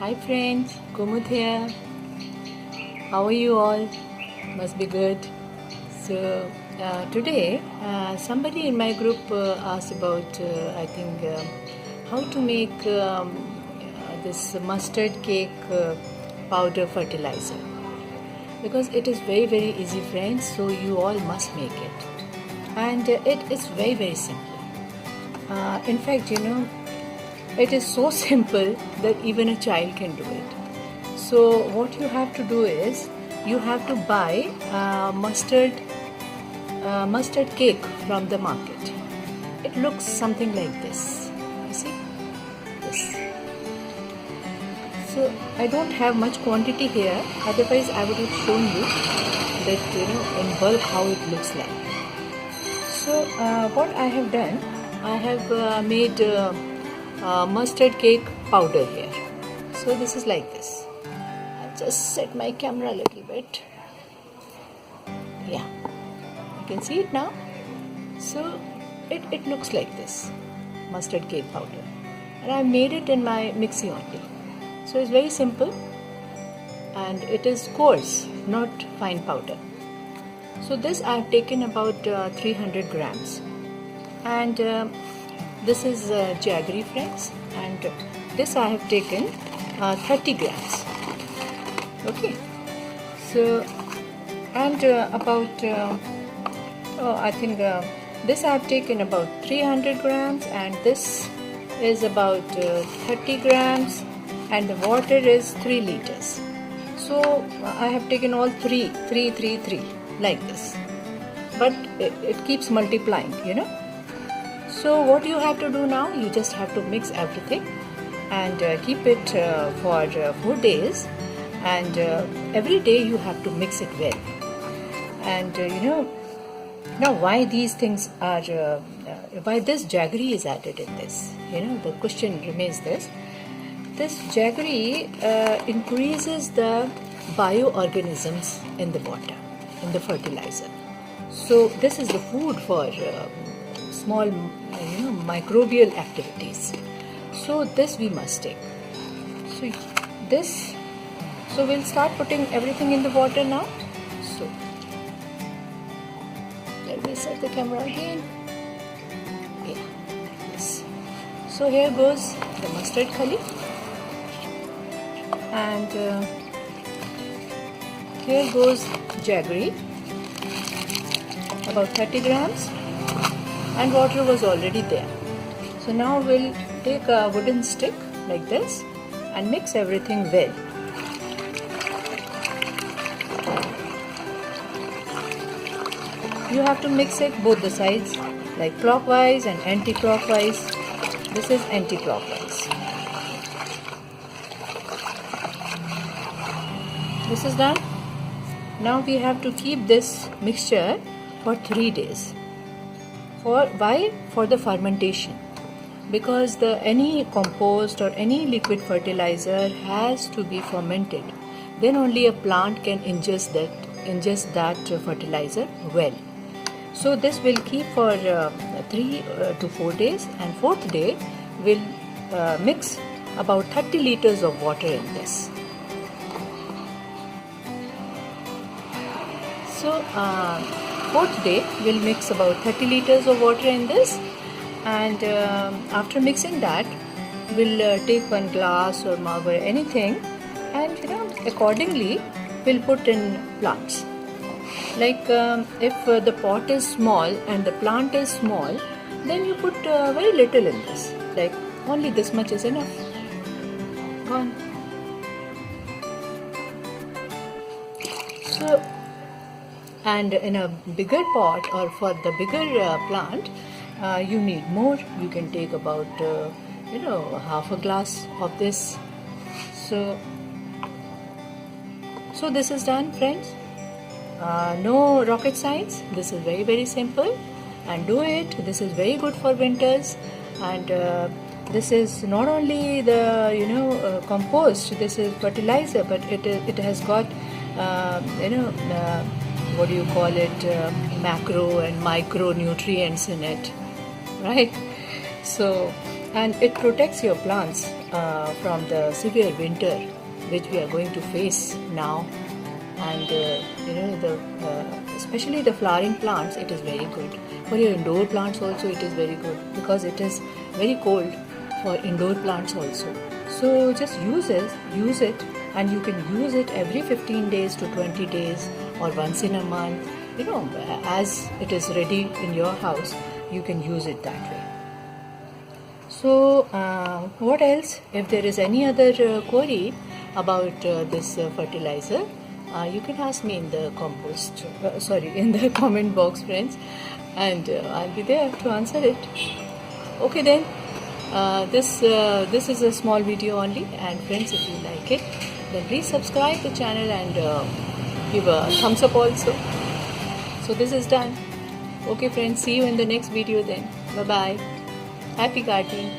Hi friends, Kumud here. How are you all? Must be good. Today, somebody in my group asked about, how to make this mustard cake powder fertilizer. Because it is very, very easy, friends, so you all must make it. And it is very, very simple. In fact, it is so simple that even a child can do it. So what you have to do is you have to buy mustard cake from the market. It looks something like this. You see this. So I don't have much quantity here. Otherwise, I would have shown you that in bulk how it looks like. So what I have done, I have made mustard cake powder here. So this is like this. I'll just set my camera a little bit. Yeah, you can see it now. So it looks like this, mustard cake powder, and I made it in my mixie only. So it's very simple and it is coarse, not fine powder. So this I have taken about 300 grams, and this is jaggery, friends, and this I have taken 30 grams. Okay, so and this I have taken about 300 grams, and this is about 30 grams, and the water is 3 liters. So I have taken all three like this, but it keeps multiplying, So what you have to do now, you just have to mix everything and keep it for 4 days, and every day you have to mix it well. And now why these things are, why this jaggery is added in this, the question remains this. This jaggery increases the bioorganisms in the water, in the fertilizer. So this is the food for small microbial activities. So this we must take. So we'll start putting everything in the water now. So let me set the camera again. Yeah, like this. So here goes the mustard khali, and here goes jaggery, about 30 grams, and water was already there. So now we'll take a wooden stick like this and mix everything well. You have to mix it both the sides, like clockwise and anti-clockwise. This is anti-clockwise. This is done. Now we have to keep this mixture for 3 days. Why? For the fermentation. Because any compost or any liquid fertilizer has to be fermented. Then only a plant can ingest that fertilizer well. So this will keep for 3 to 4 days, and 4th day we'll mix about 30 liters of water in this. So 4th day we'll mix about 30 liters of water in this, and after mixing that we'll take one glass or mug or anything, and accordingly we'll put in plants. Like if the pot is small and the plant is small, then you put very little in this, like only this much is enough. Gone. So, and in a bigger pot or for the bigger plant, you need more. You can take about half a glass of this. So this is done, friends. No rocket science. This is very, very simple, and do it. This is very good for winters, and this is not only the compost. This is fertilizer, but it has got what do you call it, macro and micro nutrients in it, right? So, and it protects your plants from the severe winter which we are going to face now. And especially the flowering plants, it is very good. For your indoor plants also it is very good, because it is very cold for indoor plants also. So just use it, and you can use it every 15 days to 20 days or once in a month. As it is ready in your house, you can use it that way. So what else? If there is any other query about this fertilizer, you can ask me in the in the comment box, friends, and I'll be there to answer it. Okay then, this is a small video only, and friends, if you like it, then please subscribe the channel and give a thumbs up also. So this is done. Okay friends, see you in the next video then. Bye bye. Happy gardening.